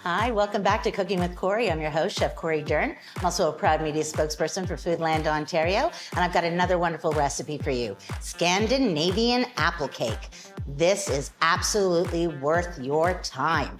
Hi, welcome back to Cooking with Cori. I'm your host, Chef Cori Doern. I'm also a proud media spokesperson for Foodland Ontario, and I've got another wonderful recipe for you, Scandinavian Apple Cake. This is absolutely worth your time.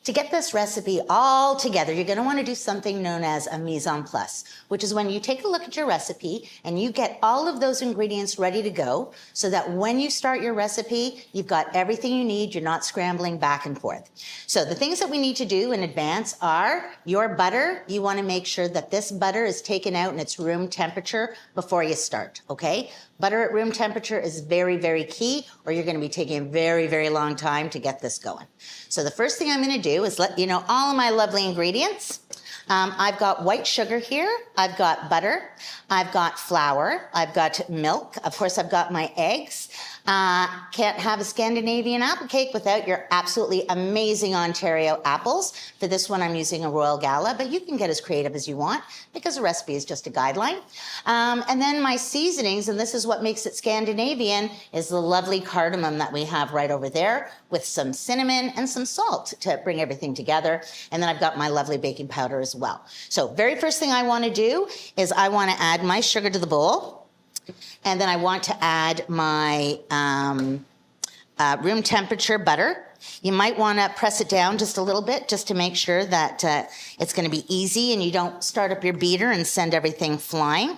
To get this recipe all together, you're going to want to do something known as a mise en place, which is when you take a look at your recipe and you get all of those ingredients ready to go so that when you start your recipe, you've got everything you need. You're not scrambling back and forth. So the things that we need to do in advance are your butter. You want to make sure that this butter is taken out and it's room temperature before you start, okay? Butter at room temperature is very, very key, or you're going to be taking a very, very long time to get this going. So the first thing I'm going to do is let you know all of my lovely ingredients. I've got white sugar here, I've got butter, I've got flour, I've got milk, of course I've got my eggs. Can't have a Scandinavian apple cake without your absolutely amazing Ontario apples. For this one I'm using a Royal Gala, but you can get as creative as you want because the recipe is just a guideline. And then my seasonings, and this is what makes it Scandinavian, is the lovely cardamom that we have right over there with some cinnamon and some salt to bring everything together. And then I've got my lovely baking powder as well. So very first thing I want to do is I want to add my sugar to the bowl. And then I want to add my room temperature butter. You might want to press it down just a little bit just to make sure that it's going to be easy and you don't start up your beater and send everything flying.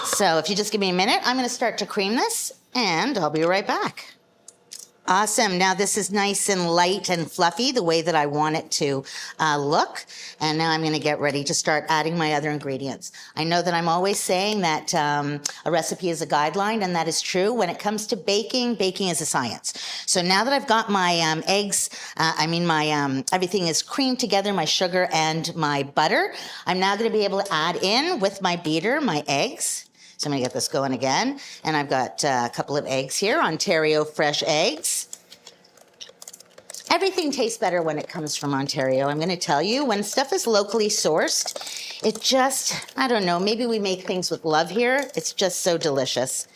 So if you just give me a minute, I'm going to start to cream this and I'll be right back. Awesome. Now this is nice and light and fluffy, the way that I want it to look. And now I'm going to get ready to start adding my other ingredients. I know that I'm always saying that a recipe is a guideline, and that is true. When it comes to baking, baking is a science. So now that I've got my eggs, everything is creamed together, my sugar and my butter, I'm now going to be able to add in with my beater, my eggs. So I'm going to get this going again. And I've got a couple of eggs here, Ontario fresh eggs. Everything tastes better when it comes from Ontario. I'm going to tell you, when stuff is locally sourced, it just, I don't know, maybe we make things with love here. It's just so delicious.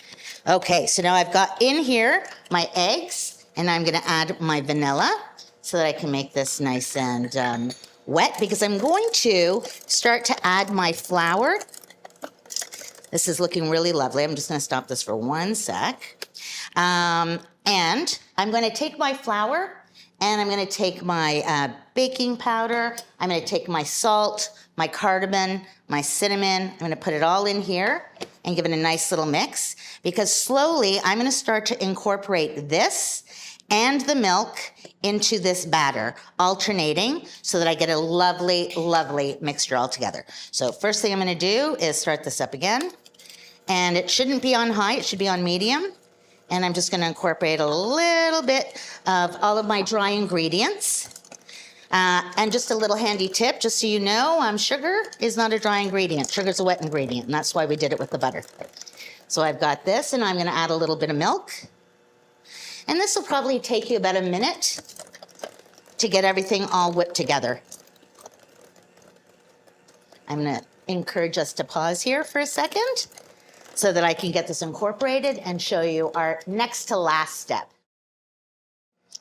Okay, so now I've got in here my eggs, and I'm going to add my vanilla so that I can make this nice and wet, because I'm going to start to add my flour. This is looking really lovely. I'm just going to stop this for 1 sec. And I'm going to take my flour and I'm going to take my baking powder. I'm going to take my salt, my cardamom, my cinnamon. I'm going to put it all in here and give it a nice little mix, because slowly I'm going to start to incorporate this and the milk into this batter, alternating so that I get a lovely, lovely mixture all together. So first thing I'm going to do is start this up again. And it shouldn't be on high, it should be on medium. And I'm just going to incorporate a little bit of all of my dry ingredients. And just a little handy tip, just so you know, sugar is not a dry ingredient. Sugar is a wet ingredient, and that's why we did it with the butter. So I've got this, and I'm going to add a little bit of milk. And this will probably take you about a minute to get everything all whipped together. I'm going to encourage us to pause here for a second so that I can get this incorporated and show you our next to last step.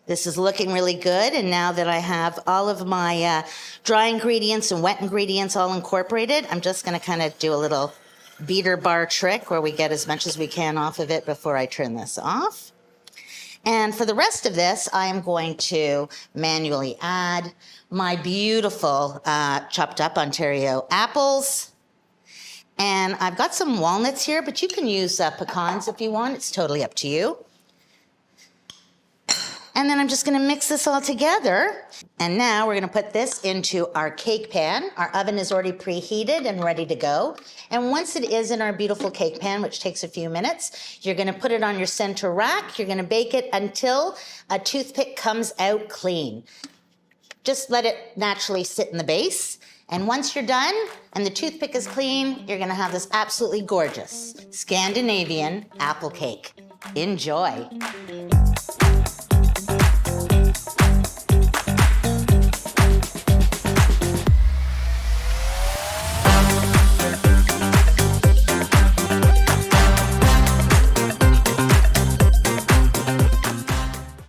This is looking really good, and now that I have all of my dry ingredients and wet ingredients all incorporated, I'm just going to kind of do a little beater bar trick where we get as much as we can off of it before I turn this off. And for the rest of this, I am going to manually add my beautiful chopped up Ontario apples. And I've got some walnuts here, but you can use pecans if you want. It's totally up to you. And then I'm just going to mix this all together. And now we're going to put this into our cake pan. Our oven is already preheated and ready to go. And once it is in our beautiful cake pan, which takes a few minutes, you're going to put it on your center rack. You're going to bake it until a toothpick comes out clean. Just let it naturally sit in the base. And once you're done and the toothpick is clean, you're going to have this absolutely gorgeous Scandinavian apple cake. Enjoy.